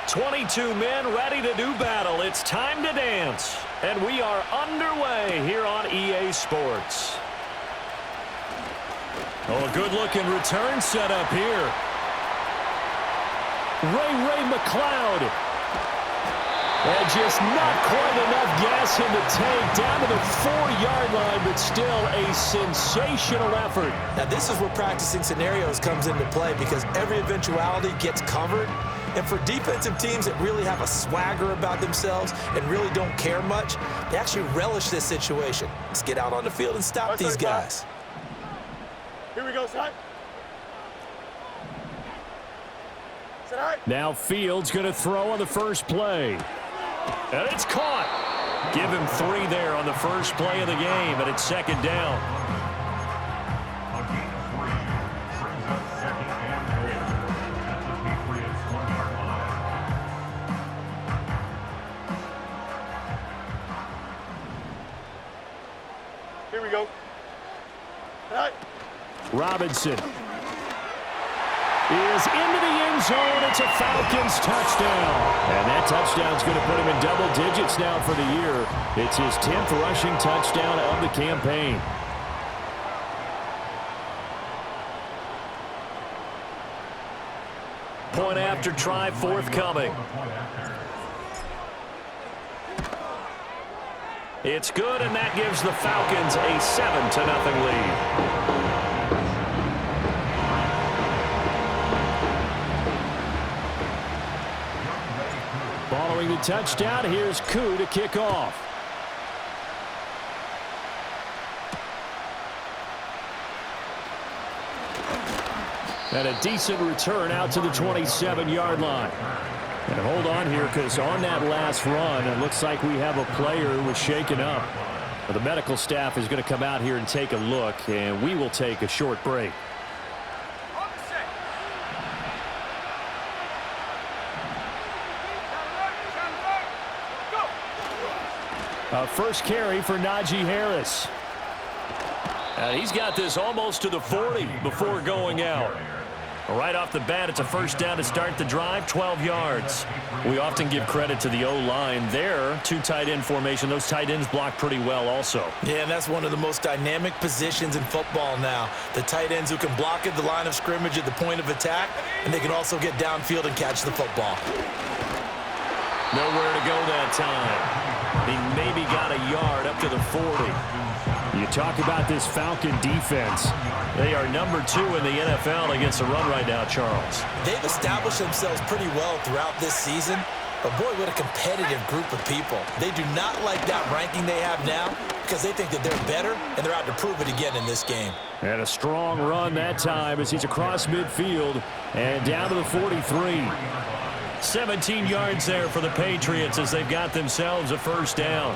22 men ready to do battle. It's time to dance. And we are underway here on EA Sports. Oh, a good-looking return set up here. Ray McLeod. And just not quite enough gas in the tank. Down to the 4-yard line, but still a sensational effort. Now, this is where practicing scenarios comes into play because every eventuality gets covered. And for defensive teams that really have a swagger about themselves and really don't care much, they actually relish this situation. Let's get out on the field and stop these guys. Here we go, son. Now Fields going to throw on the first play. And it's caught. Give him 3 there on the first play of the game, and it's second down. Here we go. All right. Robinson is into the end zone. It's a Falcons touchdown. And that touchdown's going to put him in double digits now for the year. It's his 10th rushing touchdown of the campaign. Point after try forthcoming. It's good, and that gives the Falcons a 7-0 lead. Following the touchdown, here's Koo to kick off. And a decent return out to the 27-yard line. And hold on here, because on that last run, it looks like we have a player who was shaken up. The medical staff is going to come out here and take a look, and we will take a short break. First carry for Najee Harris. He's got this almost to the 40 before going out. Right off the bat, it's a first down to start the drive, 12 yards. We often give credit to the O-line there. 2 tight end formation. Those tight ends block pretty well also. Yeah, and that's one of the most dynamic positions in football now. The tight ends who can block at the line of scrimmage at the point of attack, and they can also get downfield and catch the football. Nowhere to go that time. He maybe got a yard up to the 40. You talk about this Falcon defense. They are number 2 in the NFL against the run right now, Charles. They've established themselves pretty well throughout this season. But, boy, what a competitive group of people. They do not like that ranking they have now because they think that they're better, and they're out to prove it again in this game. And a strong run that time as he's across midfield and down to the 43. 17 yards there for the Patriots as they've got themselves a first down.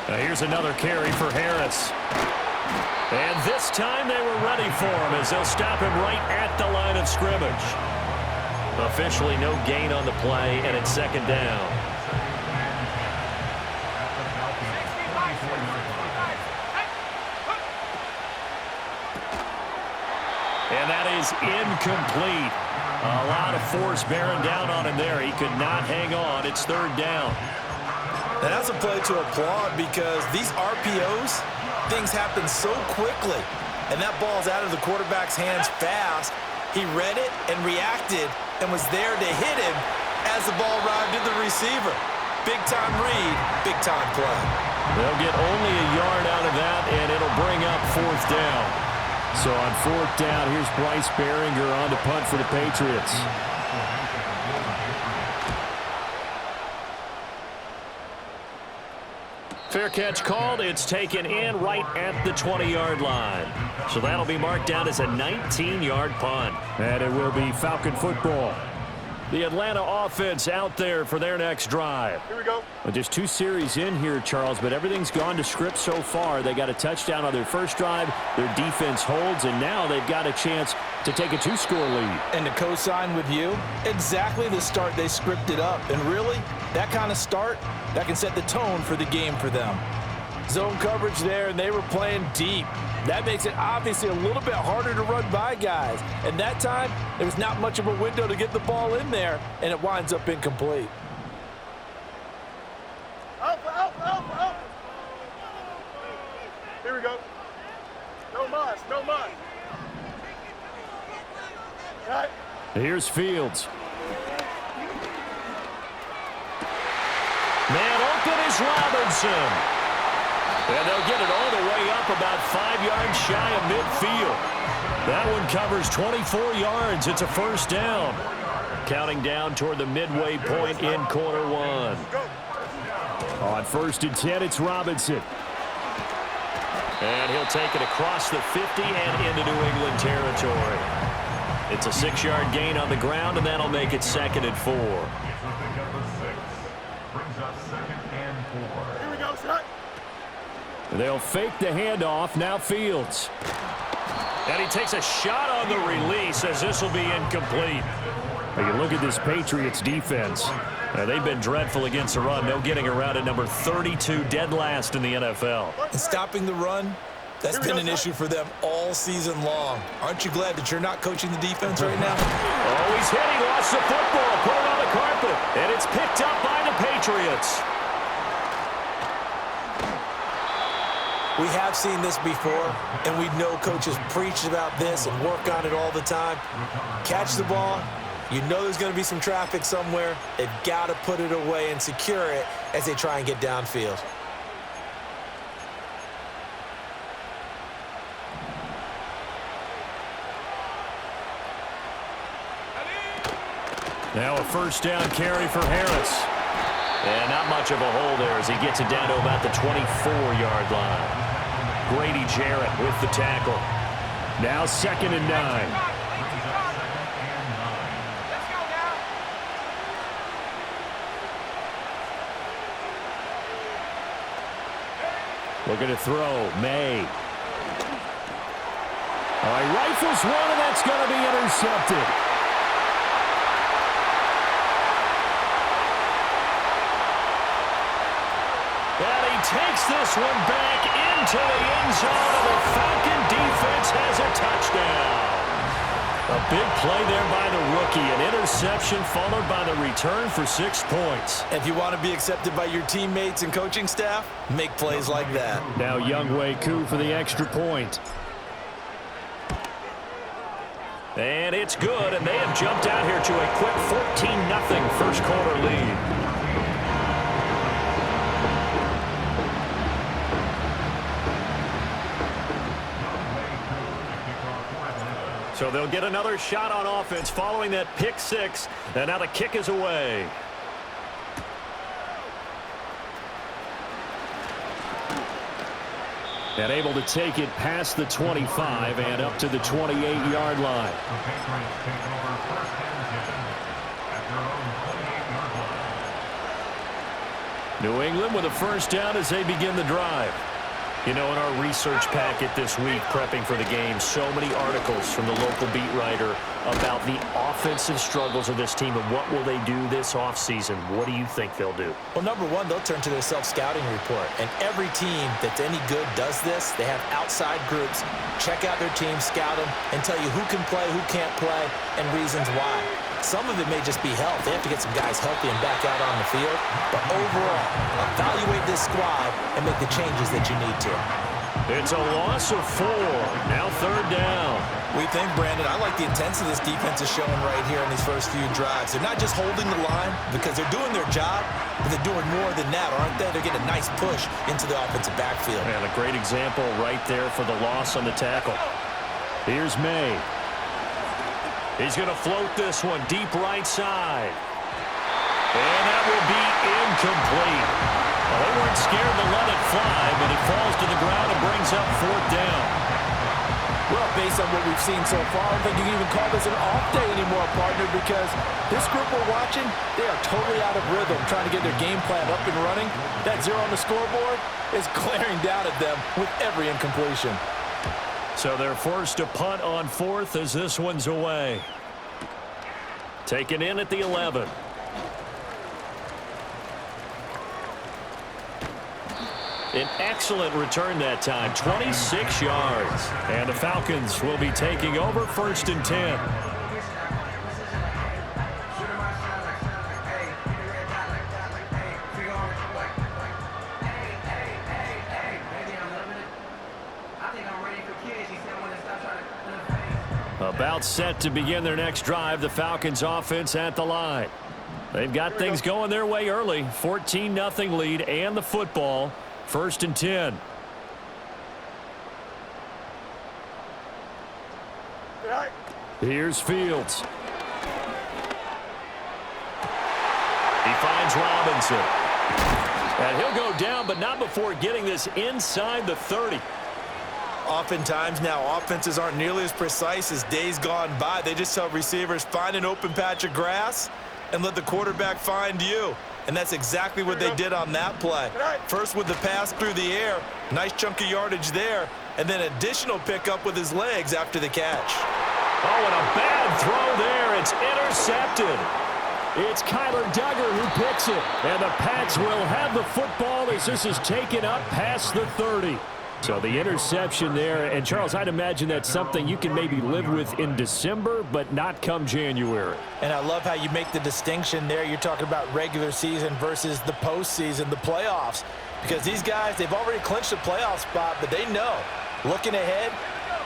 Now here's another carry for Harris. And this time they were ready for him as they'll stop him right at the line of scrimmage. Officially no gain on the play, and it's second down. And that is incomplete. A lot of force bearing down on him there. He could not hang on. It's third down. And that's a play to applaud because these RPOs, things happen so quickly. And that ball's out of the quarterback's hands fast. He read it and reacted and was there to hit him as the ball arrived to the receiver. Big-time read, big-time play. They'll get only a yard out of that, and it'll bring up fourth down. So on fourth down, here's Bryce Behringer on the punt for the Patriots. Fair catch called. It's taken in right at the 20-yard line. So that'll be marked down as a 19-yard punt. And it will be Falcon football. The Atlanta offense out there for their next drive. Here we go. Well, just 2 series in here, Charles, but everything's gone to script so far. They got a touchdown on their first drive. Their defense holds, and now they've got a chance to take a 2-score lead. And to co-sign with you, exactly the start they scripted up. And really, that kind of start, that can set the tone for the game for them. Zone coverage there, and they were playing deep. That makes it obviously a little bit harder to run by guys. And that time, there was not much of a window to get the ball in there, and it winds up incomplete. Out. Here we go. No muss, no muss. Right. Here's Fields. Man open is Robinson. And they'll get it all the way up about 5 yards shy of midfield. That one covers 24 yards. It's a first down. Counting down toward the midway point in quarter one. On 1st and 10, it's Robinson. And he'll take it across the 50 and into New England territory. It's a 6-yard gain on the ground, and that'll make it 2nd and 4. Here we go, son. They'll fake the handoff. Now Fields. And he takes a shot on the release as this will be incomplete. You look at this Patriots defense. They've been dreadful against the run. No getting around at number 32, dead last in the NFL. And stopping the run, that's been an issue for them all season long. Aren't you glad that you're not coaching the defense right now? Oh, he's hit. He lost the football. Put it on the carpet. And it's picked up by the Patriots. We have seen this before, and we know coaches preach about this and work on it all the time. Catch the ball. You know there's going to be some traffic somewhere. They've got to put it away and secure it as they try and get downfield. Now a first down carry for Harris. And not much of a hole there as he gets it down to about the 24-yard line. Grady Jarrett with the tackle. Now 2nd and 9. Looking to throw. May. All right, rifles one, and that's going to be intercepted. And he takes this one back into the end zone, and the Falcon defense has a touchdown. A big play there by the rookie. An interception followed by the return for 6 points. If you want to be accepted by your teammates and coaching staff, make plays like that. Now Younghoe Koo for the extra point. And it's good, and they have jumped out here to a quick 14-0 first quarter lead. So they'll get another shot on offense following that pick 6. And now the kick is away. And able to take it past the 25 and up to the 28-yard line. New England with a first down as they begin the drive. You know, in our research packet this week, prepping for the game, so many articles from the local beat writer about the offensive struggles of this team and what will they do this offseason. What do you think they'll do? Well, number one, they'll turn to their self-scouting report. And every team that's any good does this. They have outside groups, check out their team, scout them, and tell you who can play, who can't play, and reasons why. Some of it may just be health. They have to get some guys healthy and back out on the field. But overall, evaluate this squad and make the changes that you need to. It's a loss of 4. Now 3rd down. We think, Brandon, I like the intensity this defense is showing right here in these first few drives. They're not just holding the line because they're doing their job, but they're doing more than that, aren't they? They're getting a nice push into the offensive backfield. And a great example right there for the loss on the tackle. Here's May. He's going to float this one deep right side. And that will be incomplete. Well, they weren't scared to let it fly, but it falls to the ground and brings up 4th down. Well, based on what we've seen so far, I don't think you can even call this an off day anymore, partner, because this group we're watching, they are totally out of rhythm, trying to get their game plan up and running. That 0 on the scoreboard is glaring down at them with every incompletion. So they're forced to punt on 4th as this one's away. Taken in at the 11. An excellent return that time, 26 yards. And the Falcons will be taking over 1st and 10. About set to begin their next drive, the Falcons offense at the line. They've got things going their way early. 14-0 lead and the football. 1st and 10. Here's Fields. He finds Robinson. And he'll go down, but not before getting this inside the 30. Oftentimes now, offenses aren't nearly as precise as days gone by. They just tell receivers, find an open patch of grass and let the quarterback find you. And that's exactly what they did on that play. First with the pass through the air, nice chunk of yardage there, and then additional pickup with his legs after the catch. Oh, and a bad throw there. It's intercepted. It's Kyler Duggar who picks it. And the Pats will have the football as this is taken up past the 30. So the interception there, and Charles, I'd imagine that's something you can maybe live with in December, but not come January. And I love how you make the distinction there. You're talking about regular season versus the postseason, the playoffs. Because these guys, they've already clinched a playoff spot, but they know, looking ahead,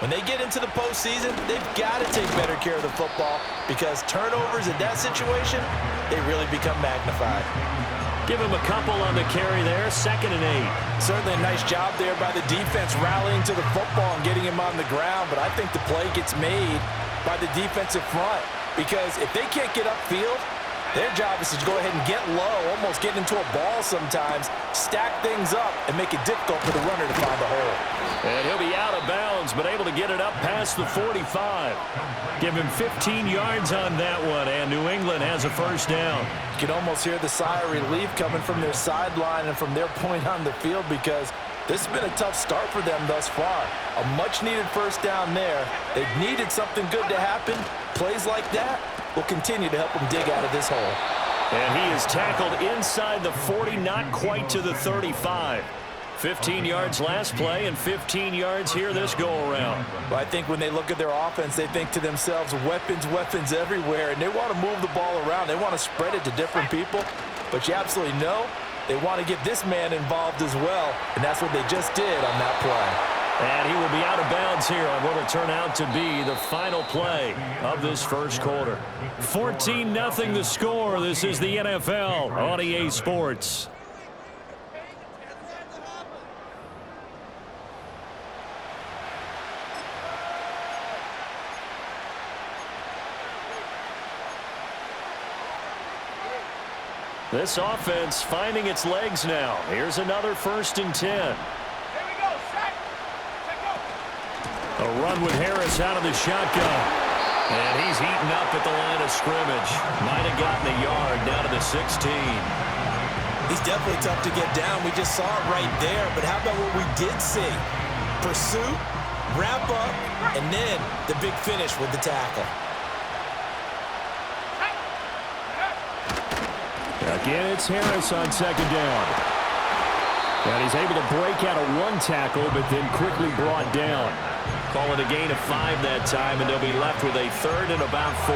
when they get into the postseason, they've got to take better care of the football because turnovers in that situation, they really become magnified. Give him a couple on the carry there, 2nd and 8. Certainly a nice job there by the defense rallying to the football and getting him on the ground, but I think the play gets made by the defensive front because if they can't get upfield, their job is to go ahead and get low, almost get into a ball sometimes, stack things up, and make it difficult for the runner to find the hole. And he'll be out of bounds, but able to get it up past the 45. Give him 15 yards on that one, and New England has a 1st down. You can almost hear the sigh of relief coming from their sideline and from their point on the field because this has been a tough start for them thus far. A much-needed 1st down there. They've needed something good to happen. Plays like that will continue to help them dig out of this hole. And he is tackled inside the 40, not quite to the 35. 15 yards last play and 15 yards here this go-around. Well, I think when they look at their offense, they think to themselves, weapons, weapons everywhere, and they want to move the ball around. They want to spread it to different people, but you absolutely know they want to get this man involved as well, and that's what they just did on that play. And he will be out of bounds here on what will turn out to be the final play of this 1st quarter. 14-0 the score. This is the NFL on EA Sports. This offense finding its legs now. Here's another 1st and 10. Here we go, set. A run with Harris out of the shotgun. And he's eaten up at the line of scrimmage. Might have gotten a yard down to the 16. He's definitely tough to get down. We just saw it right there. But how about what we did see? Pursuit, wrap up, and then the big finish with the tackle. Again, it's Harris on 2nd down. And he's able to break out of 1 tackle, but then quickly brought down. Call it a gain of 5 that time, and they'll be left with a 3rd and about 4.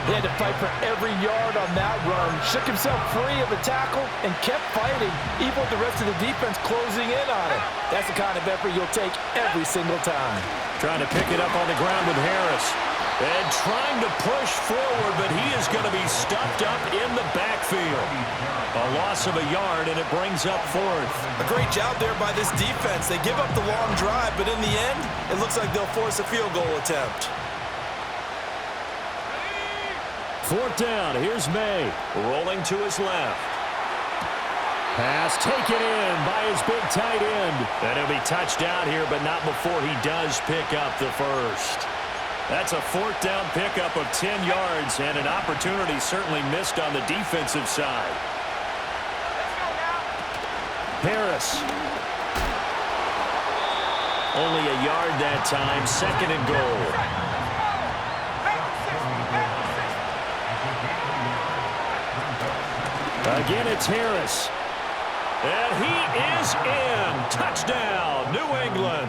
He had to fight for every yard on that run. Shook himself free of a tackle and kept fighting, even with the rest of the defense closing in on it. That's the kind of effort you'll take every single time. Trying to pick it up on the ground with Harris. And trying to push forward, but he is going to be stuffed up in the backfield. A loss of a yard, and it brings up 4th. A great job there by this defense. They give up the long drive, but in the end, it looks like they'll force a field goal attempt. 4th down. Here's May. Rolling to his left. Pass taken in by his big tight end. And he'll be touched out here, but not before he does pick up the 1st. That's a 4th down pickup of 10 yards and an opportunity certainly missed on the defensive side. Harris. Only a yard that time, 2nd and goal. Again, it's Harris. And he is in. Touchdown, New England.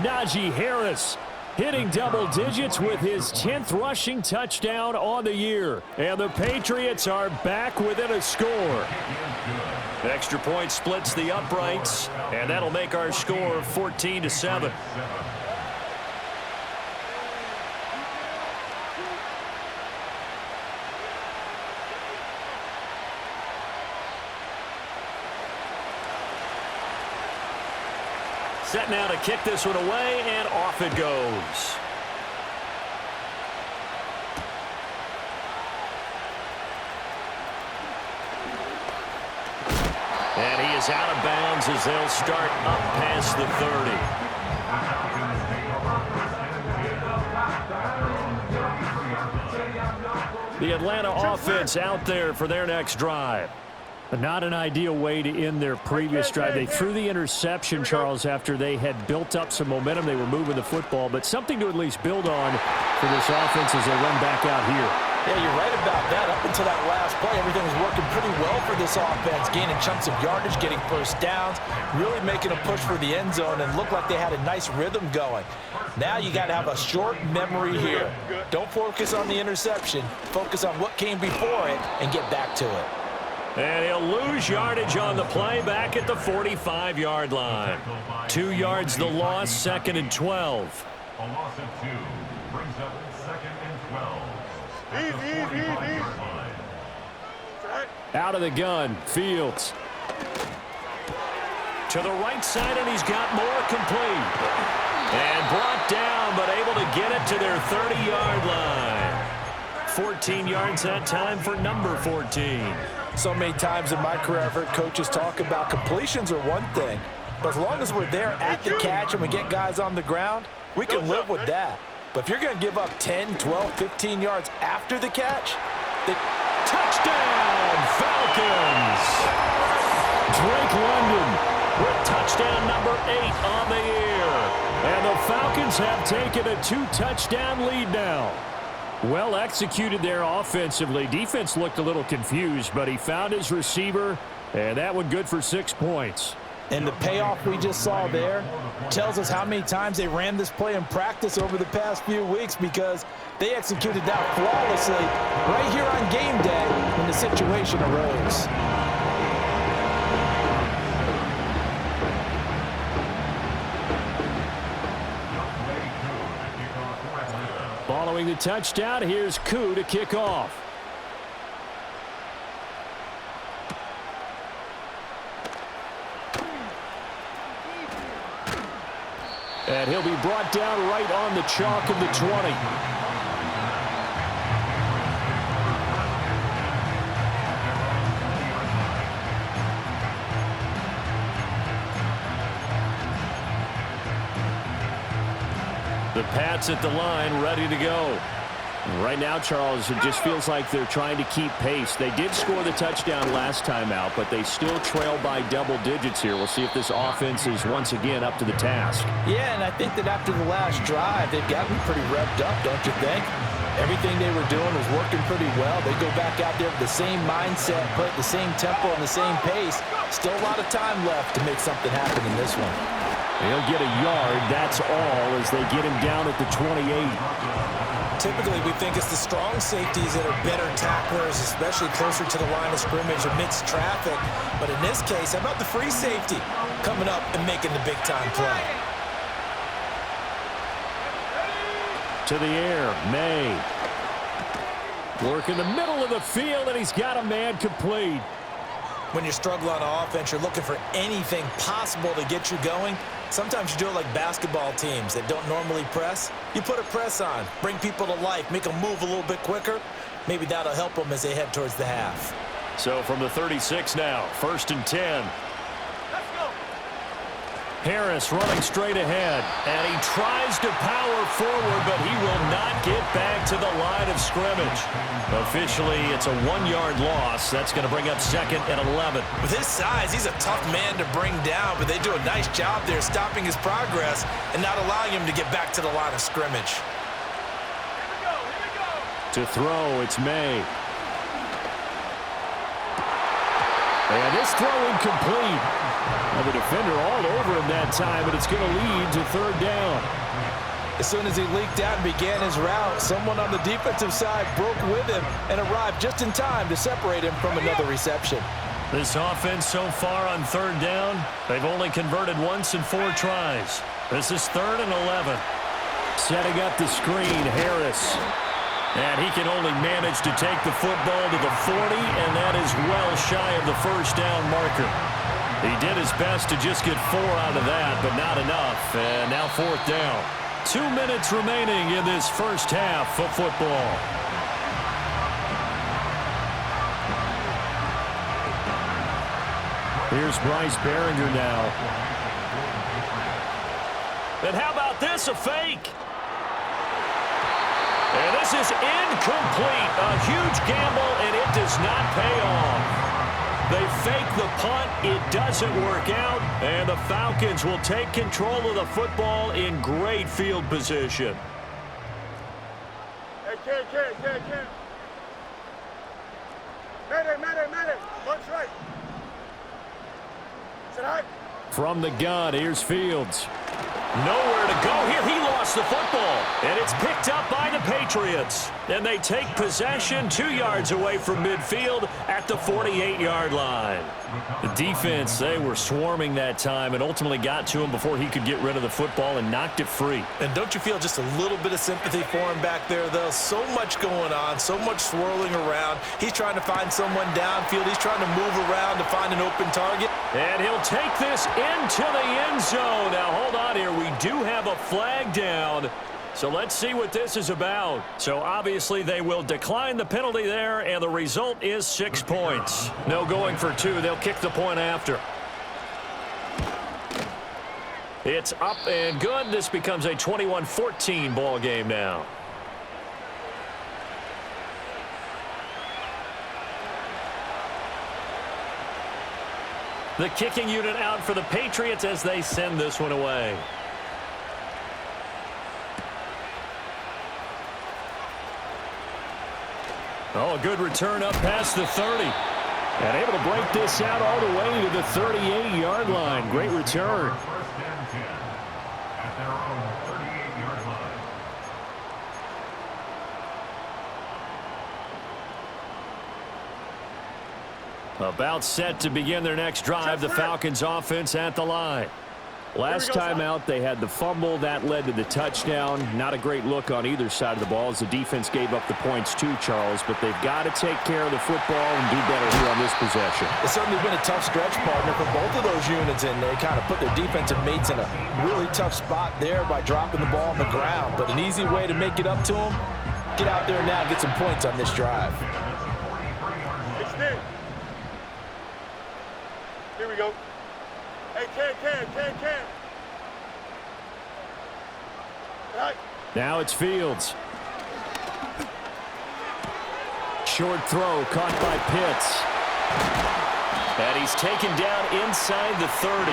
Najee Harris hitting double digits with his 10th rushing touchdown on the year. And the Patriots are back within a score. Extra point splits the uprights, and that'll make our score 14-7. Set now to kick this one away, and off it goes. And he is out of bounds as they'll start up past the 30. The Atlanta offense out there for their next drive. But not an ideal way to end their previous drive. They threw the interception, Charles, after they had built up some momentum. They were moving the football, but something to at least build on for this offense as they run back out here. Yeah, you're right about that. Up until that last play, everything was working pretty well for this offense, gaining chunks of yardage, getting first downs, really making a push for the end zone, and looked like they had a nice rhythm going. Now you got to have a short memory here. Don't focus on the interception. Focus on what came before it and get back to it. And he'll lose yardage on the play back at the 45-yard line. 2 yards the loss, 2nd and 12. A loss of 2 brings up 2nd and 12. Out of the gun, Fields. To the right side, and he's got more complete. And brought down, but able to get it to their 30-yard line. 14 yards that time for number 14. So many times in my career, I've heard coaches talk about completions are one thing, but as long as we're there at the catch and we get guys on the ground, we can live with that. But if you're going to give up 10, 12, 15 yards after the catch, touchdown, Falcons! Drake London with touchdown number 8 on the year. And the Falcons have taken a 2-touchdown lead now. Well executed there offensively. Defense looked a little confused, but he found his receiver, and that one good for 6 points. And the payoff we just saw there tells us how many times they ran this play in practice over the past few weeks, because they executed that flawlessly right here on game day when the situation arose. Following the touchdown, here's Koo to kick off. And he'll be brought down right on the chalk of the 20. The Pats at the line, ready to go. Right now, Charles, it just feels like they're trying to keep pace. They did score the touchdown last time out, but they still trail by double digits here. We'll see if this offense is once again up to the task. Yeah, and I think that after the last drive, they've gotten pretty revved up, don't you think? Everything they were doing was working pretty well. They go back out there with the same mindset, play at the same tempo and the same pace. Still a lot of time left to make something happen in this one. They'll get a yard, that's all, as they get him down at the 28. Typically, we think it's the strong safeties that are better tacklers, especially closer to the line of scrimmage amidst traffic. But in this case, how about the free safety coming up and making the big-time play? To the air, May. Work in the middle of the field, and he's got a man complete. When you struggle on offense, you're looking for anything possible to get you going. Sometimes you do it like basketball teams that don't normally press. You put a press on, bring people to life, make them move a little bit quicker. Maybe that'll help them as they head towards the half. So from the 36 now, 1st and 10. Let's go. Harris running straight ahead, and he tries to power forward, but he will not get back to the line of scrimmage. Officially, it's a 1-yard loss. That's going to bring up 2nd and 11. With his size, he's a tough man to bring down, but they do a nice job there stopping his progress and not allowing him to get back to the line of scrimmage. Here we go. To throw, it's May. And this throw incomplete. Well, the defender all over him that time, and it's going to lead to third down. As soon as he leaked out and began his route, someone on the defensive side broke with him and arrived just in time to separate him from another reception. This offense so far on third down, they've only converted once in 4 tries. This is 3rd and 11. Setting up the screen, Harris. And he can only manage to take the football to the 40, and that is well shy of the first down marker. He did his best to just get 4 out of that, but not enough. And now 4th down. 2 minutes remaining in this first half of football. Here's Bryce Behringer now. And how about this, a fake? And this is incomplete. A huge gamble, and it does not pay off. They fake the punt. It doesn't work out, and the Falcons will take control of the football in great field position. Hey, Ken. Mayday. Lunch right. Sit high. From the gun, here's Fields. Nowhere to go here. He lost the football, and it's picked up by the Patriots. And they take possession 2 yards away from midfield at the 48-yard line. The defense, they were swarming that time and ultimately got to him before he could get rid of the football and knocked it free. And don't you feel just a little bit of sympathy for him back there, though? So much going on, so much swirling around. He's trying to find someone downfield. He's trying to move around to find an open target. And he'll take this into the end zone. Now, hold on here. We do have a flag down. So let's see what this is about. So obviously they will decline the penalty there, and the result is 6 points. No going for 2. They'll kick the point after. It's up and good. This becomes a 21-14 ball game now. The kicking unit out for the Patriots as they send this one away. Oh, a good return up past the 30. And able to break this out all the way to the 38-yard line. Great return. First and 10 at their own 38-yard line. About set to begin their next drive. The Falcons offense at the line. Last time out, they had the fumble. That led to the touchdown. Not a great look on either side of the ball as the defense gave up the points too, Charles. But they've got to take care of the football and do better here on this possession. It's certainly been a tough stretch, partner, for both of those units, and they kind of put their defensive mates in a really tough spot there by dropping the ball on the ground. But an easy way to make it up to them, get out there now and get some points on this drive. Extend. Here we go. Hey, Ken. Right. Now it's Fields. Short throw caught by Pitts. And he's taken down inside the 30.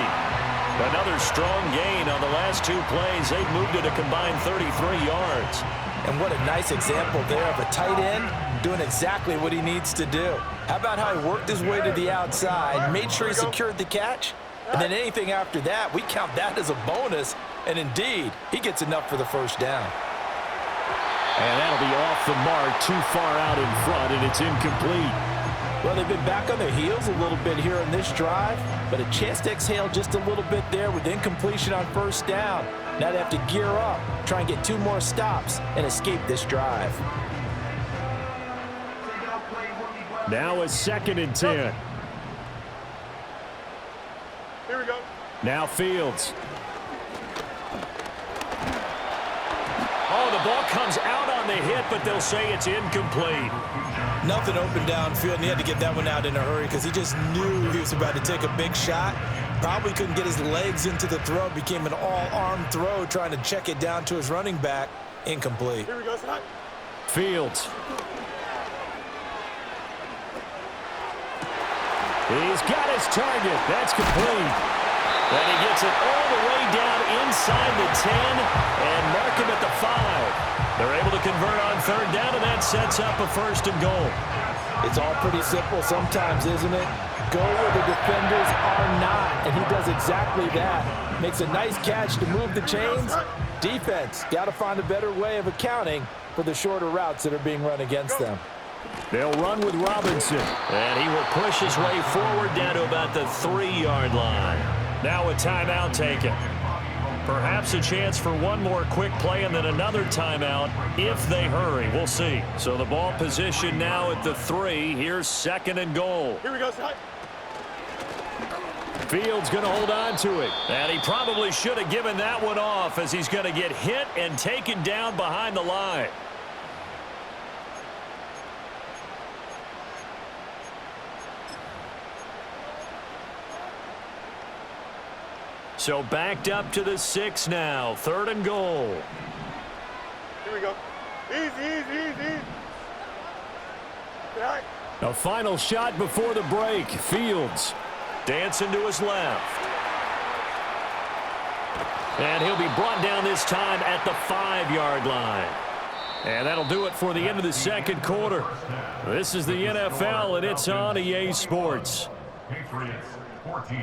Another strong gain on the last 2 plays. They've moved it a combined 33 yards. And what a nice example there of a tight end doing exactly what he needs to do. How about how he worked his way to the outside, made sure he secured the catch, and then anything after that, we count that as a bonus. And indeed, he gets enough for the first down. And that'll be off the mark, too far out in front, and it's incomplete. Well, they've been back on their heels a little bit here in this drive, but a chance to exhale just a little bit there with incompletion on first down. Now they have to gear up, try and get 2 more stops, and escape this drive. Now a 2nd and 10. Here we go. Now Fields. Oh, the ball comes out on the hit, but they'll say it's incomplete. Nothing open downfield, and he had to get that one out in a hurry because he just knew he was about to take a big shot. Probably couldn't get his legs into the throw. Became an all-arm throw trying to check it down to his running back. Incomplete. Here we go. Tonight. Fields. He's got his target. That's complete. And he gets it all the way down inside the 10 and mark him at the 5. They're able to convert on third down, and that sets up a first and goal. It's all pretty simple sometimes, isn't it? Go where the defenders are not, and he does exactly that. Makes a nice catch to move the chains. Defense, got to find a better way of accounting for the shorter routes that are being run against them. They'll run with Robinson, and he will push his way forward down to about the 3-yard line. Now a timeout taken. Perhaps a chance for one more quick play and then another timeout if they hurry. We'll see. So the ball position now at the 3. Here's second and goal. Here we go, Ty. Fields going to hold on to it. And he probably should have given that one off as he's going to get hit and taken down behind the line. So backed up to the 6 now. Third and goal. Here we go. Easy, easy, easy. All right. A final shot before the break. Fields dancing to his left. And he'll be brought down this time at the 5-yard line. And that'll do it for the end of the second quarter. This is the NFL, and it's on EA Sports. Patriots 14.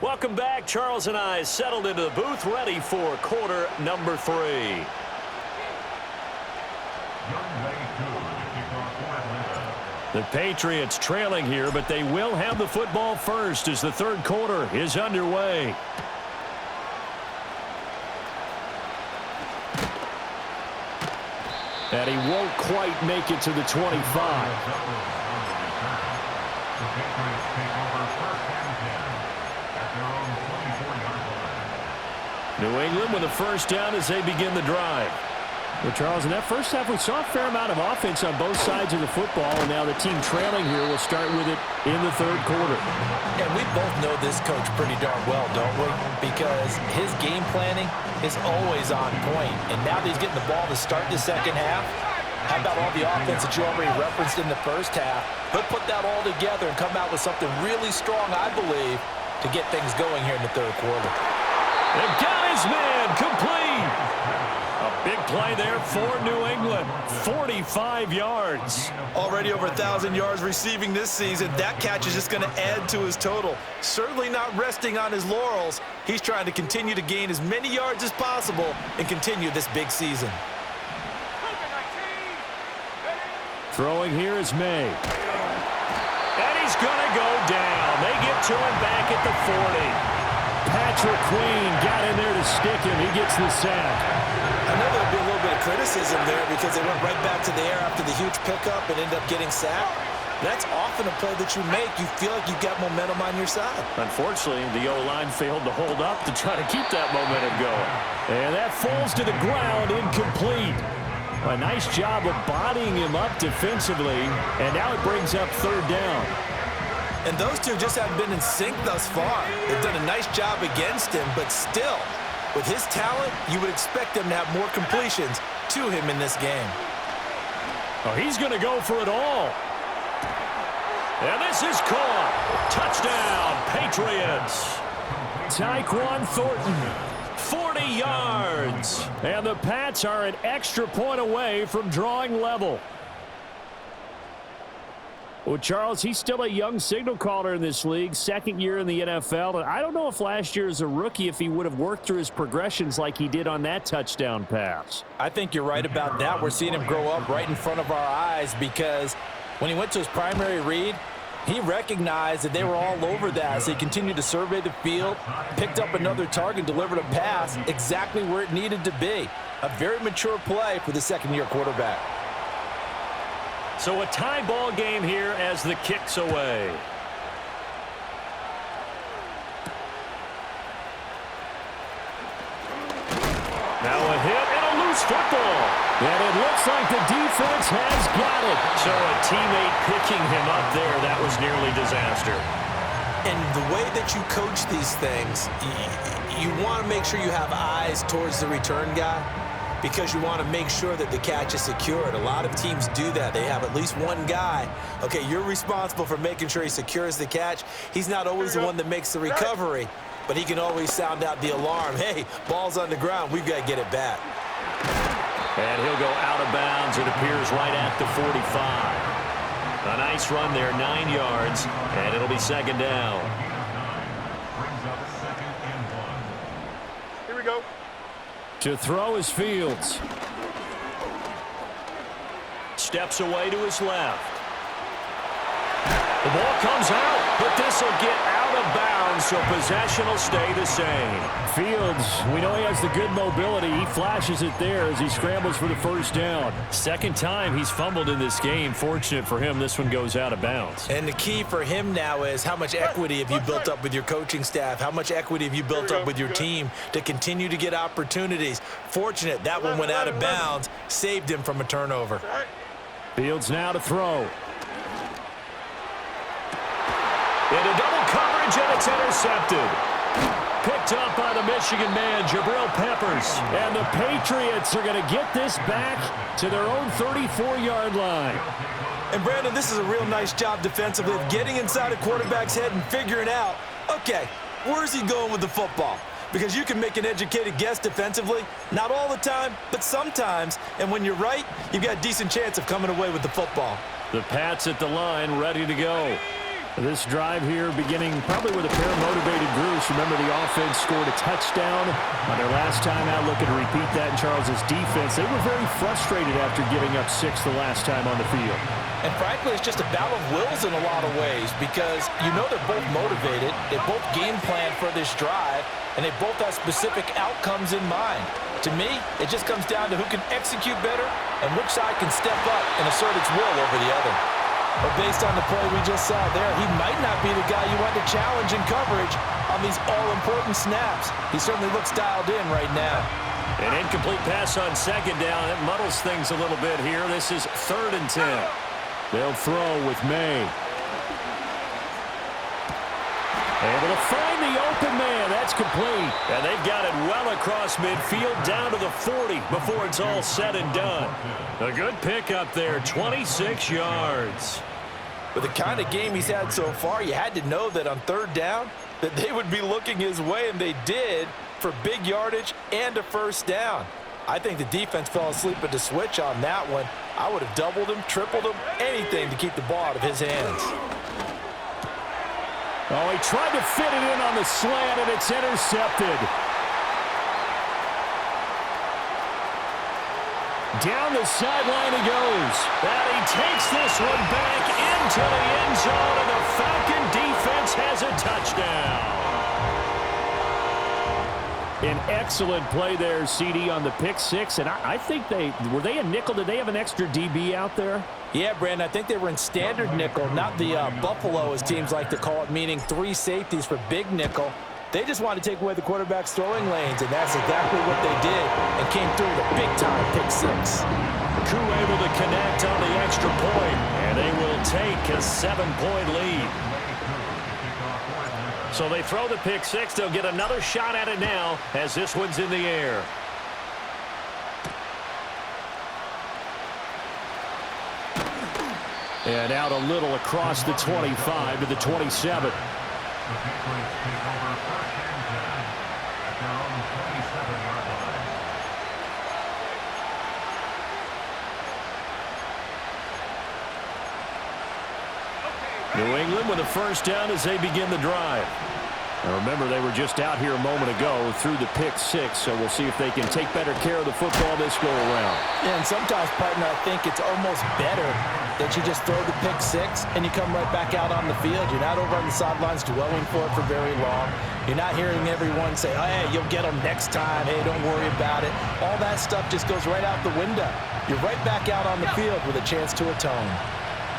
Welcome back. Charles and I settled into the booth, ready for quarter number 3. The Patriots trailing here, but they will have the football first as the third quarter is underway. And he won't quite make it to the 25. New England with a first down as they begin the drive. Well, Charles, in that first half, we saw a fair amount of offense on both sides of the football, and now the team trailing here will start with it in the third quarter. And we both know this coach pretty darn well, don't we? Because his game planning is always on point. And now that he's getting the ball to start the second half, how about all the offense that you already referenced in the first half? He'll put that all together and come out with something really strong, I believe, to get things going here in the third quarter. They've got his man complete. A big play there for New England. 45 yards. Already over 1,000 yards receiving this season. That catch is just going to add to his total. Certainly not resting on his laurels. He's trying to continue to gain as many yards as possible and continue this big season. Throwing here is May. And he's going to go down. They get to him back at the 40. Patrick Queen got in there to stick him. He gets the sack. I know there'll be a little bit of criticism there because they went right back to the air after the huge pickup and ended up getting sacked. That's often a play that you make. You feel like you've got momentum on your side. Unfortunately, the O-line failed to hold up to try to keep that momentum going. And that falls to the ground, incomplete. A nice job of bodying him up defensively, and now it brings up third down. And those two just haven't been in sync thus far. They've done a nice job against him, but still, with his talent, you would expect them to have more completions to him in this game. Oh, he's going to go for it all. And this is caught. Touchdown, Patriots. Tyquan Thornton, 40 yards. And the Pats are an extra point away from drawing level. Well, Charles, he's still a young signal caller in this league, second year in the NFL. And I don't know if last year as a rookie, if he would have worked through his progressions like he did on that touchdown pass. I think you're right about that. We're seeing him grow up right in front of our eyes because when he went to his primary read, he recognized that they were all over that. So he continued to survey the field, picked up another target, delivered a pass exactly where it needed to be. A very mature play for the second-year quarterback. So a tie ball game here as the kick's away. Now a hit and a loose loose football. And it looks like the defense has got it. So a teammate picking him up there, that was nearly disaster. And the way that you coach these things, you want to make sure you have eyes towards the return guy because you want to make sure that the catch is secured. A lot of teams do that. They have at least one guy. Okay, you're responsible for making sure he secures the catch. He's not always the one that makes the recovery, but he can always sound out the alarm. Hey, ball's on the ground. We've got to get it back. And he'll go out of bounds, it appears, right at the 45. A nice run there, 9 yards, and it'll be second down. Brings up second and 1. Here we go. To throw is Fields. Steps away to his left. The ball comes out, but this will get out of bounds, so possession will stay the same. Fields, we know he has the good mobility. He flashes it there as he scrambles for the first down. Second time he's fumbled in this game. Fortunate for him, this one goes out of bounds. And the key for him now is how much equity have you built up with your coaching staff? How much equity have you built up with your team to continue to get opportunities? Fortunate that one went out of bounds, saved him from a turnover. Fields now to throw. Into double coverage, and it's intercepted. Picked up by the Michigan man, Jabril Peppers. And the Patriots are going to get this back to their own 34-yard line. And, Brandon, this is a real nice job defensively of getting inside a quarterback's head and figuring out, okay, where's he going with the football? Because you can make an educated guess defensively. Not all the time, but sometimes. And when you're right, you've got a decent chance of coming away with the football. The Pats at the line, ready to go. This drive here beginning probably with a pair of motivated groups. Remember, the offense scored a touchdown on their last time out, looking to repeat that in Charles's defense. They were very frustrated after giving up 6 the last time on the field. And frankly, it's just a battle of wills in a lot of ways because you know they're both motivated. They both game plan for this drive, and they both have specific outcomes in mind. To me, it just comes down to who can execute better and which side can step up and assert its will over the other. But based on the play we just saw there, he might not be the guy you want to challenge in coverage on these all-important snaps. He certainly looks dialed in right now. An incomplete pass on second down. It muddles things a little bit here. This is 3rd and 10. They'll throw with May. Able to find the open man. That's complete. And they've got it well across midfield down to the 40 before it's all said and done. A good pickup there, 26 yards. With the kind of game he's had so far, you had to know that on 3rd down that they would be looking his way, and they did, for big yardage and a first down. I think the defense fell asleep at the switch on that one. I would have doubled him, tripled him, anything to keep the ball out of his hands. Oh, he tried to fit it in on the slant, and it's intercepted. Down the sideline he goes. And he takes this one back into the end zone, and the Falcon defense has a touchdown. An excellent play there, CD, on the pick 6. And I think were they a nickel? Did they have an extra DB out there? Yeah, Brandon, I think they were in standard nickel, not the Buffalo, as teams like to call it, meaning 3 safeties for big nickel. They just wanted to take away the quarterback's throwing lanes, and that's exactly what they did and came through with a big-time pick 6. Koo able to connect on the extra point, and they will take a 7-point lead. So they throw the pick 6. They'll get another shot at it now as this one's in the air. And out a little across the 25 to the 27. The Patriots take over 1st and 10 at their own 27-yard line. New England with a first down as they begin the drive. Now remember, they were just out here a moment ago through the pick 6, so we'll see if they can take better care of the football this go-around. Yeah, and sometimes, partner, I think it's almost better that you just throw the pick 6 and you come right back out on the field. You're not over on the sidelines dwelling for it for very long. You're not hearing everyone say, oh, hey, you'll get them next time. Hey, don't worry about it. All that stuff just goes right out the window. You're right back out on the field with a chance to atone.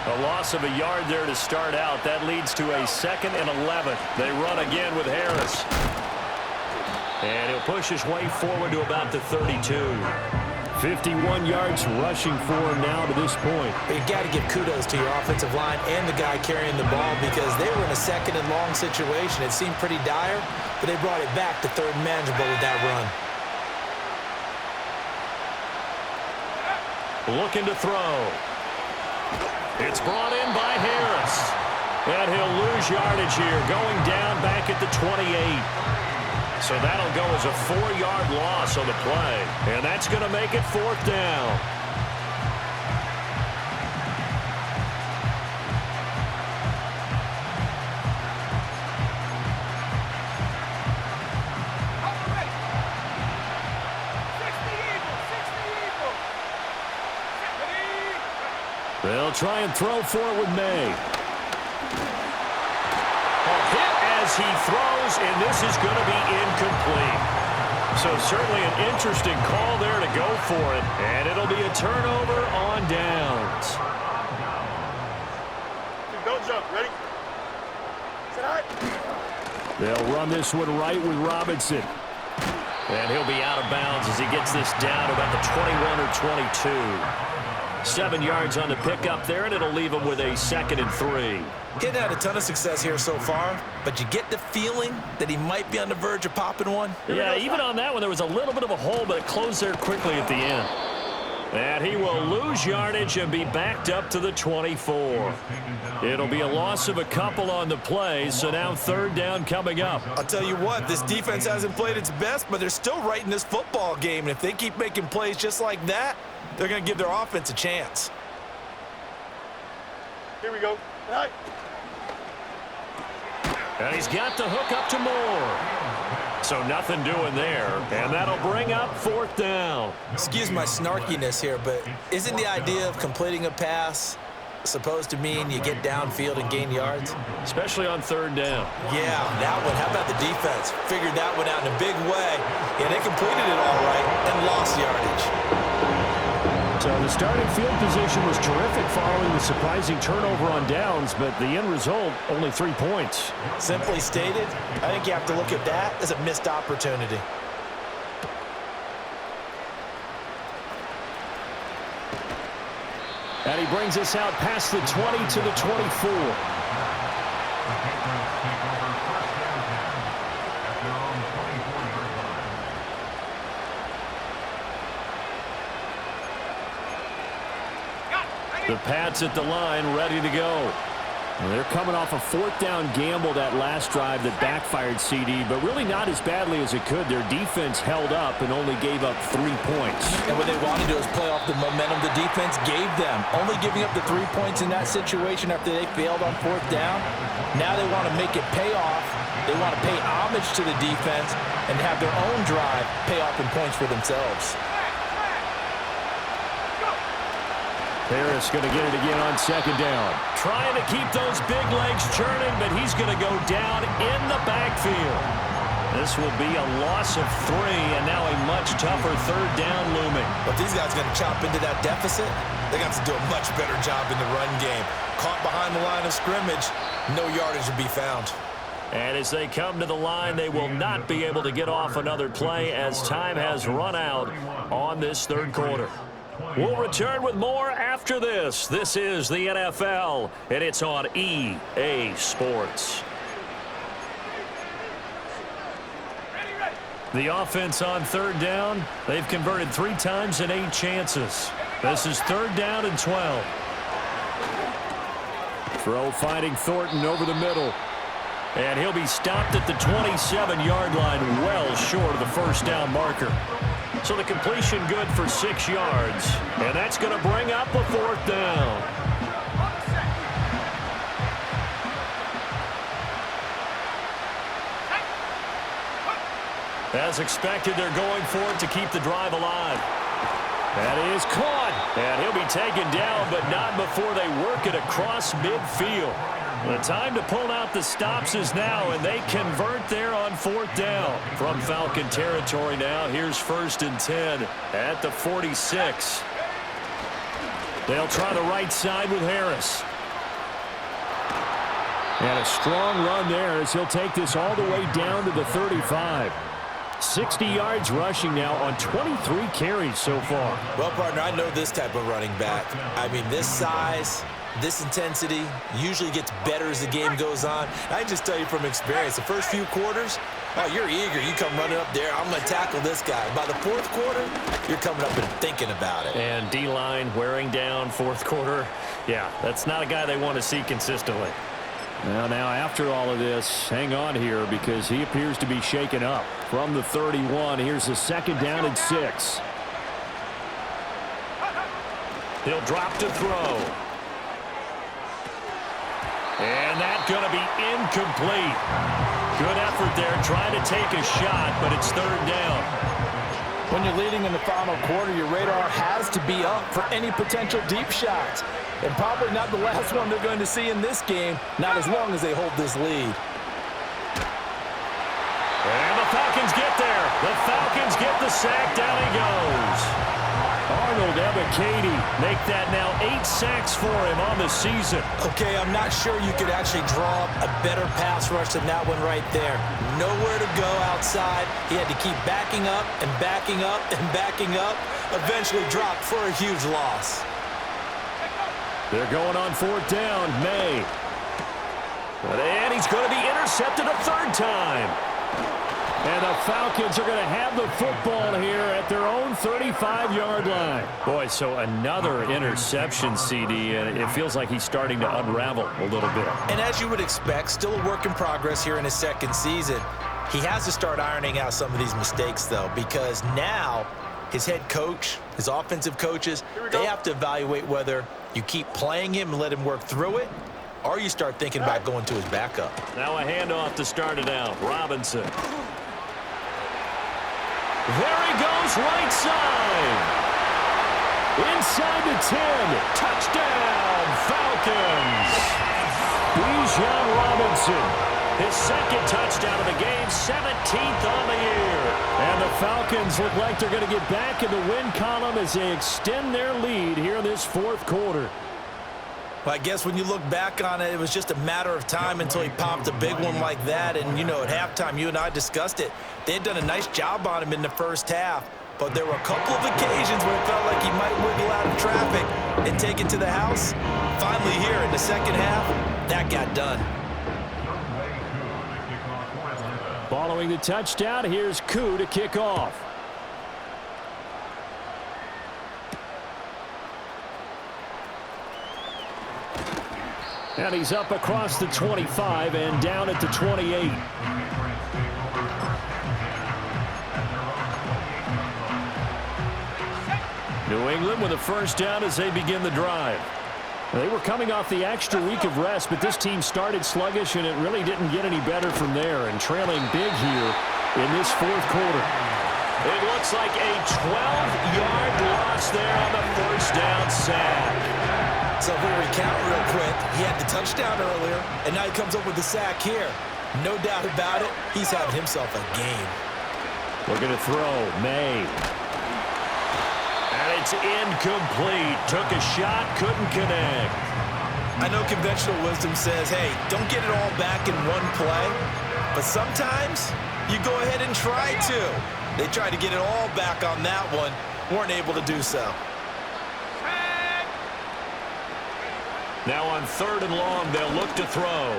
A loss of a yard there to start out. That leads to a 2nd and 11. They run again with Harris. And he'll push his way forward to about the 32. 51 yards rushing for him now to this point. But you got to give kudos to your offensive line and the guy carrying the ball because they were in a second and long situation. It seemed pretty dire, but they brought it back to third and manageable with that run. Looking to throw. It's brought in by Harris. And he'll lose yardage here, going down back at the 28. So that'll go as a 4-yard loss on the play. And that's going to make it 4th down. They'll try and throw for it with May. As he throws, and this is going to be incomplete. So certainly an interesting call there to go for it, and it'll be a turnover on downs. Don't jump. Ready? Sit high. They'll run this one right with Robinson. And he'll be out of bounds as he gets this down to about the 21 or 22. 7 yards on the pickup there, and it'll leave him with a 2nd and 3. Getting had a ton of success here so far, but you get the feeling that he might be on the verge of popping one. Yeah, even on that one, there was a little bit of a hole, but it closed there quickly at the end. And he will lose yardage and be backed up to the 24. It'll be a loss of a couple on the play, so now 3rd down coming up. I'll tell you what, this defense hasn't played its best, but they're still right in this football game. And if they keep making plays just like that, they're going to give their offense a chance. Here we go. High. And he's got the hook up to Moore. So nothing doing there. And that'll bring up 4th down. Excuse my snarkiness here, but isn't the idea of completing a pass supposed to mean you get downfield and gain yards? Especially on 3rd down. Yeah, that one. How about the defense? Figured that one out in a big way. Yeah, they completed it all right and lost yardage. So the starting field position was terrific following the surprising turnover on downs, but the end result, only 3 points. Simply stated, I think you have to look at that as a missed opportunity. And he brings us out past the 20 to the 24. The Pats at the line, ready to go. And they're coming off a 4th down gamble that last drive that backfired CD, but really not as badly as it could. Their defense held up and only gave up 3 points. And what they wanted to do is play off the momentum the defense gave them. Only giving up the 3 points in that situation after they failed on 4th down. Now they want to make it pay off. They want to pay homage to the defense and have their own drive pay off in points for themselves. Harris going to get it again on 2nd down. Trying to keep those big legs churning, but he's going to go down in the backfield. This will be a loss of 3, and now a much tougher 3rd down looming. But these guys are going to chop into that deficit. They're going to have to do a much better job in the run game. Caught behind the line of scrimmage, no yardage will be found. And as they come to the line, they will not be able to get off another play as time has run out on this 3rd quarter. We'll return with more after this. This is the NFL, and it's on EA Sports. The offense on 3rd down, they've converted 3 times in 8 chances. This is 3rd down and 12. Throw finding Thornton over the middle. And he'll be stopped at the 27-yard line, well short of the 1st down marker. So the completion good for 6 yards. And that's going to bring up a 4th down. As expected, they're going for it to keep the drive alive. That is caught. And he'll be taken down, but not before they work it across midfield. The time to pull out the stops is now, and they convert there on 4th down. From Falcon territory now, here's 1st and 10 at the 46. They'll try the right side with Harris. And a strong run there as he'll take this all the way down to the 35. 60 yards rushing now on 23 carries so far. Well, partner, I know this type of running back. I mean, this size, this intensity usually gets better as the game goes on. I can just tell you from experience, the first few quarters, oh, you're eager. You come running up there, I'm going to tackle this guy. By the fourth quarter, you're coming up and thinking about it. And D-line wearing down fourth quarter. Yeah, that's not a guy they want to see consistently. Now, after all of this, hang on here because he appears to be shaken up. From the 31, here's the 2nd down and 6. He'll drop to throw. And that's going to be incomplete. Good effort there trying to take a shot, but it's 3rd down. When you're leading in the final quarter, your radar has to be up for any potential deep shots. And probably not the last one they're going to see in this game, not as long as they hold this lead. And the Falcons get there. The Falcons get the sack. Down he goes. Arnold Ebiketie make that now 8 sacks for him on the season. Okay, I'm not sure you could actually draw up a better pass rush than that one right there. Nowhere to go outside. He had to keep backing up and backing up and backing up. Eventually dropped for a huge loss. They're going on 4th down. May. And he's going to be intercepted a 3rd time. And the Falcons are going to have the football here at their own 35-yard line. Boy, so another interception, CD, and it feels like he's starting to unravel a little bit. And as you would expect, still a work in progress here in his 2nd season. He has to start ironing out some of these mistakes, though, because now his head coach, his offensive coaches, they have to evaluate whether you keep playing him and let him work through it, or you start thinking about going to his backup. Now a handoff to start it out. Robinson. There he goes, right side. Inside the 10. Touchdown, Falcons. Bijan Robinson. His 2nd touchdown of the game, 17th on the year. And the Falcons look like they're going to get back in the win column as they extend their lead here in this 4th quarter. Well, I guess when you look back on it, it was just a matter of time until he popped a big one like that. And, you know, at halftime, you and I discussed it. They had done a nice job on him in the first half. But there were a couple of occasions where it felt like he might wiggle out of traffic and take it to the house. Finally here in the 2nd half, that got done. Following the touchdown, here's Koo to kick off. And he's up across the 25 and down at the 28. New England with a 1st down as they begin the drive. They were coming off the extra week of rest, but this team started sluggish, and it really didn't get any better from there, and trailing big here in this 4th quarter. It looks like a 12-yard loss there on the 1st down sack. So if we recount real quick, he had the touchdown earlier, and now he comes up with the sack here. No doubt about it, he's having himself a game. Looking to throw, May. And it's incomplete. Took a shot, couldn't connect. I know conventional wisdom says, hey, don't get it all back in one play, but sometimes you go ahead and try to. They tried to get it all back on that one, weren't able to do so. Now on 3rd and long, they'll look to throw.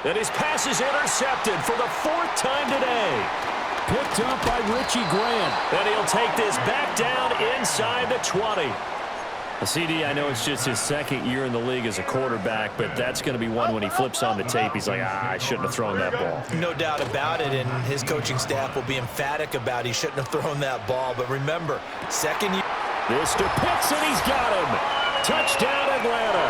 And his pass is intercepted for the 4th time today. Picked up by Richie Grant. And he'll take this back down inside the 20. CD, I know it's just his 2nd year in the league as a quarterback, but that's going to be one when he flips on the tape. He's like, I shouldn't have thrown that ball. No doubt about it, and his coaching staff will be emphatic about he shouldn't have thrown that ball. But remember, 2nd year. This to Pitts, and he's got him. Touchdown, Atlanta.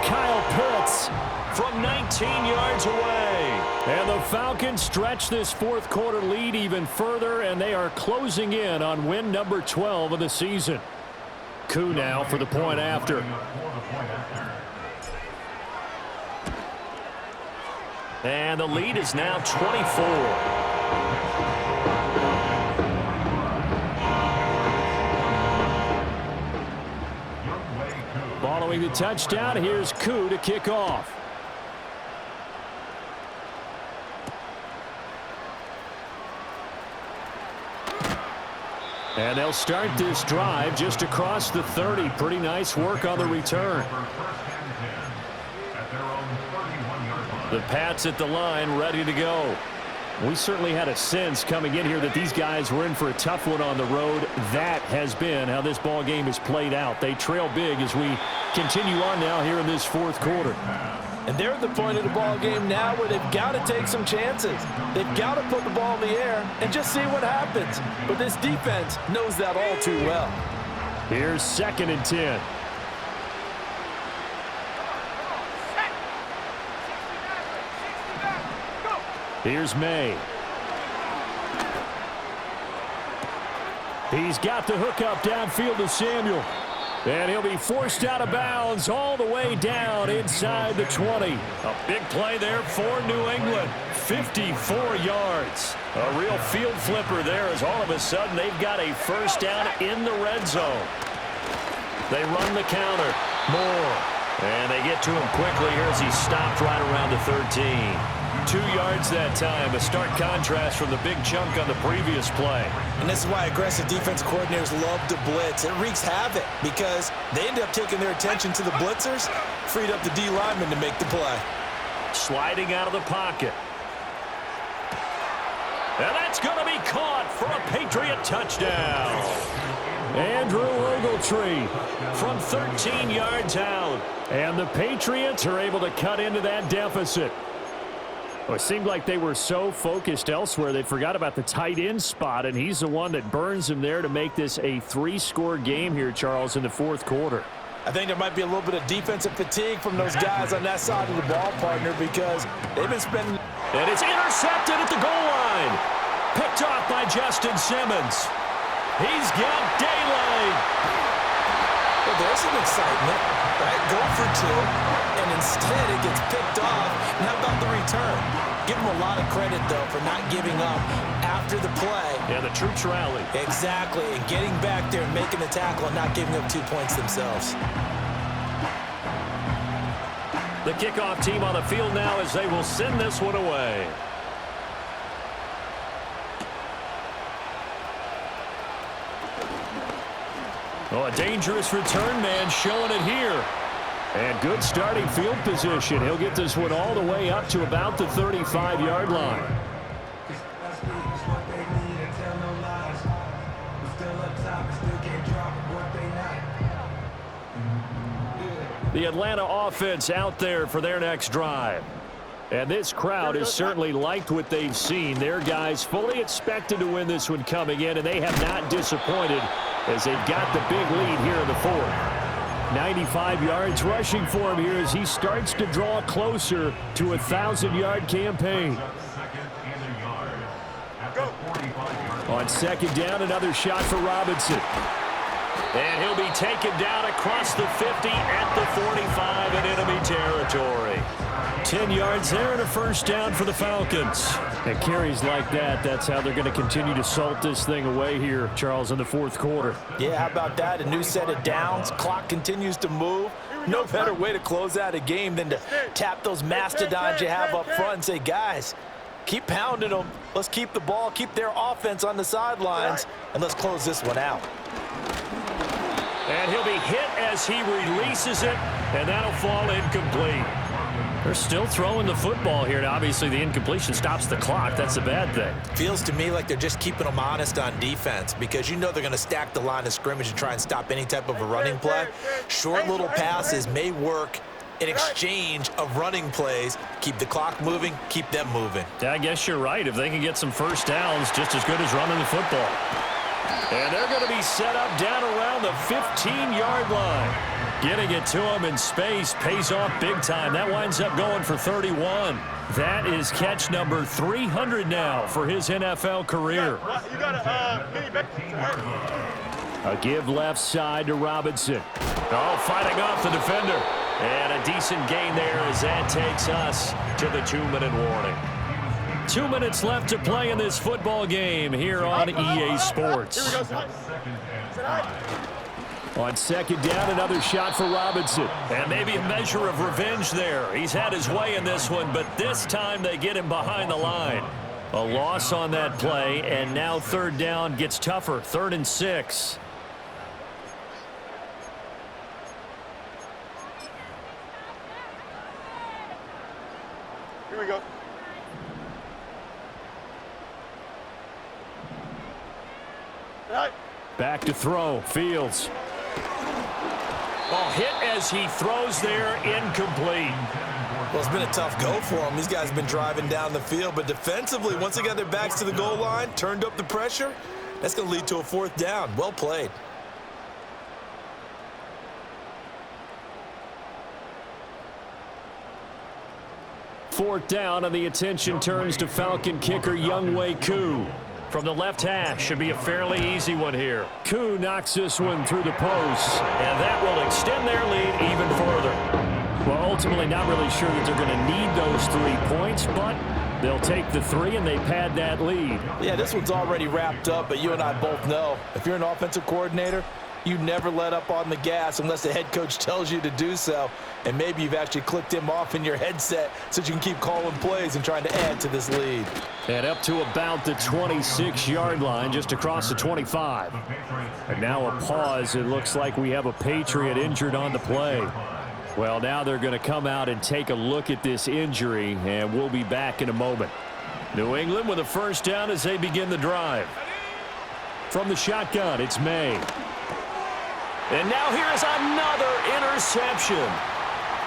Kyle Pitts from 19 yards away. And the Falcons stretch this 4th quarter lead even further, and they are closing in on win number 12 of the season. Koo now for the point after. And the lead is now 24. Following the touchdown, here's Koo to kick off. And they'll start this drive just across the 30. Pretty nice work on the return. The Pats at the line, ready to go. We certainly had a sense coming in here that these guys were in for a tough one on the road. That has been how this ball game is played out. They trail big as we continue on now here in this fourth quarter. And they're at the point of the ball game now where they've got to take some chances. They've got to put the ball in the air and just see what happens. But this defense knows that all too well. Here's 2nd and 10. Here's May. He's got the hook up downfield to Samuel. And he'll be forced out of bounds all the way down inside the 20. A big play there for New England. 54 yards. A real field flipper there as all of a sudden they've got a first down in the red zone. They run the counter. Moore. And they get to him quickly here as he stopped right around the 13. 2 yards that time. A stark contrast from the big chunk on the previous play. And this is why aggressive defense coordinators love to blitz. It wreaks havoc because they end up taking their attention to the blitzers, freed up the D lineman to make the play. Sliding out of the pocket. And that's going to be caught for a Patriot touchdown. Andrew Ogletree from 13 yards out. And the Patriots are able to cut into that deficit. Well, it seemed like they were so focused elsewhere they forgot about the tight end spot, and he's the one that burns them there to make this a 3-score game here, Charles, in the fourth quarter. I think there might be a little bit of defensive fatigue from those guys on that side of the ball, partner, because they've been spending... And it's intercepted at the goal line. Picked off by Justin Simmons. He's got daylight. Well, there's some excitement, right? Go for 2, and instead it gets picked off. And how about the return? Give them a lot of credit, though, for not giving up after the play. Yeah, the troops rally. Exactly, and getting back there and making the tackle and not giving up 2 points themselves. The kickoff team on the field now as they will send this one away. Oh, a dangerous return man showing it here. And good starting field position. He'll get this one all the way up to about the 35-yard line. The Atlanta offense out there for their next drive. And this crowd has certainly liked what they've seen. Their guys fully expected to win this one coming in, and they have not disappointed as they've got the big lead here in the fourth. 95 yards rushing for him here as he starts to draw closer to a 1,000-yard campaign. On 2nd down, another shot for Robinson. And he'll be taken down across the 50 at the 45 in enemy territory. 10 yards there and a first down for the Falcons. And carries like that, that's how they're going to continue to salt this thing away here, Charles, in the fourth quarter. Yeah, how about that? A new set of downs. Clock continues to move. No better way to close out a game than to tap those mastodons you have up front and say, guys, keep pounding them. Let's keep the ball, keep their offense on the sidelines, and let's close this one out. And he'll be hit as he releases it, and that'll fall incomplete. They're still throwing the football here. Now, obviously, the incompletion stops the clock. That's a bad thing. Feels to me like they're just keeping them honest on defense because you know they're going to stack the line of scrimmage and try and stop any type of a running play. Short little passes may work in exchange of running plays. Keep the clock moving, keep them moving. Yeah, I guess you're right. If they can get some first downs, just as good as running the football. And they're going to be set up down around the 15-yard line. Getting it to him in space pays off big time. That winds up going for 31. That is catch number 300 now for his NFL career. A give left side to Robinson. Oh, fighting off the defender. And a decent gain there as that takes us to the 2-minute warning. 2 minutes left to play in this football game here on EA Sports. On 2nd down, another shot for Robinson. And maybe a measure of revenge there. He's had his way in this one, but this time they get him behind the line. A loss on that play, and now third down gets tougher. 3rd and 6. Here we go. Right. Back to throw. Fields. Hit as he throws there, incomplete. Well, it's been a tough go for him. These guys have been driving down the field, but defensively, once they got their backs to the goal line, turned up the pressure, that's going to lead to a 4th down. Well played. Fourth down, and the attention turns to Falcon kicker Younghoe Koo. From the left hash, should be a fairly easy one here. Koo knocks this one through the post, and that will extend their lead even further. Well, ultimately not really sure that they're going to need those 3 points, but they'll take the 3 and they pad that lead. Yeah, this one's already wrapped up, but you and I both know if you're an offensive coordinator, you never let up on the gas unless the head coach tells you to do so. And maybe you've actually clicked him off in your headset so you can keep calling plays and trying to add to this lead. And up to about the 26-yard line, just across the 25. And now a pause. It looks like we have a Patriot injured on the play. Well, now they're going to come out and take a look at this injury, and we'll be back in a moment. New England with a first down as they begin the drive. From the shotgun, it's May. And now here's another interception.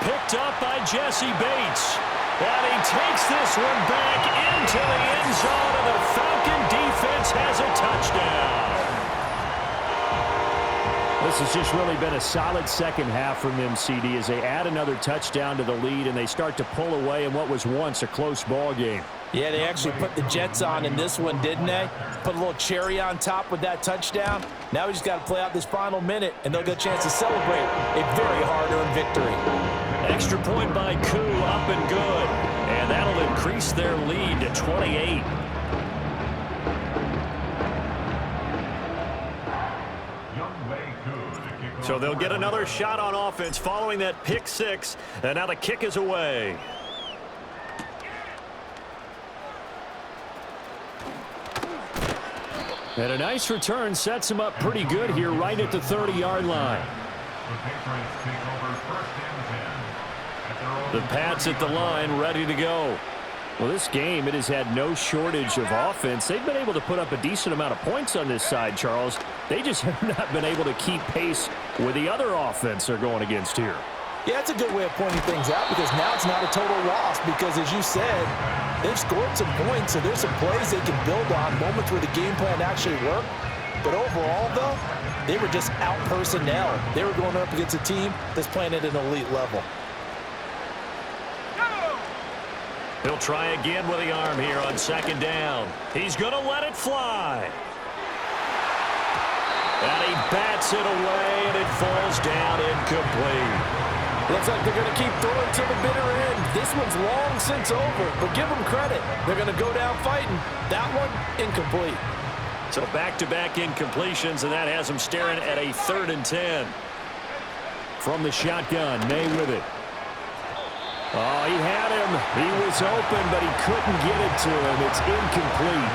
Picked up by Jesse Bates. And he takes this one back into the end zone, and the Falcon defense has a touchdown. This has just really been a solid second half from them, CD, as they add another touchdown to the lead, and they start to pull away in what was once a close ball game. Yeah, they actually put the Jets on in this one, didn't they? Put a little cherry on top with that touchdown. Now we just got to play out this final minute, and they'll get a chance to celebrate a very hard-earned victory. Extra point by Koo, up and good. And that'll increase their lead to 28. So they'll get another shot on offense following that pick 6, and now the kick is away. And a nice return sets him up pretty good here right at the 30-yard line. The Pats at the line ready to go. Well, this game, it has had no shortage of offense. They've been able to put up a decent amount of points on this side, Charles. They just have not been able to keep pace with the other offense they're going against here. Yeah, that's a good way of pointing things out, because now it's not a total loss, because as you said, they've scored some points, so there's some plays they can build on, moments where the game plan actually worked. But overall, though, they were just out personnel. They were going up against a team that's playing at an elite level. He'll try again with the arm here on second down. He's going to let it fly. And he bats it away, and it falls down incomplete. Looks like they're going to keep throwing to the bitter end. This one's long since over, but give them credit. They're going to go down fighting. That one, incomplete. So back-to-back incompletions, and that has them staring at a 3rd and 10. From the shotgun, May with it. Oh, he had him. He was open, but he couldn't get it to him. It's incomplete.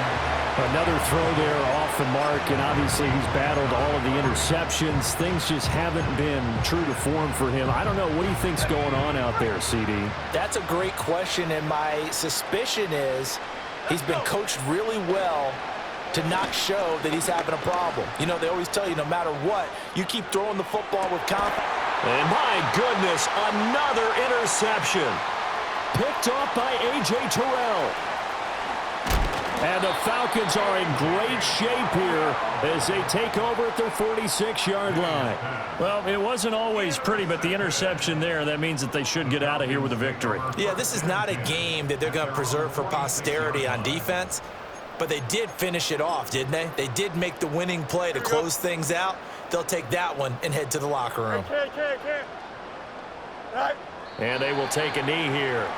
Another throw there off the mark, and obviously he's battled all of the interceptions. Things just haven't been true to form for him. I don't know. What do you think's going on out there, CD? That's a great question, and my suspicion is he's been coached really well to not show that he's having a problem. You know, they always tell you no matter what, you keep throwing the football with confidence. And my goodness, another interception. Picked off by A.J. Terrell. And the Falcons are in great shape here as they take over at their 46-yard line. Well, it wasn't always pretty, but the interception there, that means that they should get out of here with a victory. Yeah, this is not a game that they're going to preserve for posterity on defense, but they did finish it off, didn't they? They did make the winning play to close things out. They'll take that one and head to the locker room. Right. And they will take a knee here.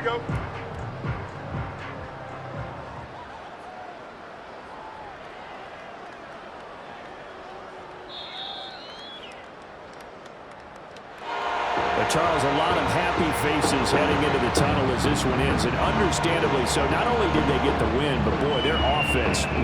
go. Charles, a lot of happy faces heading into the tunnel as this one ends, and understandably so. Not only did they get the win, but boy, their offense was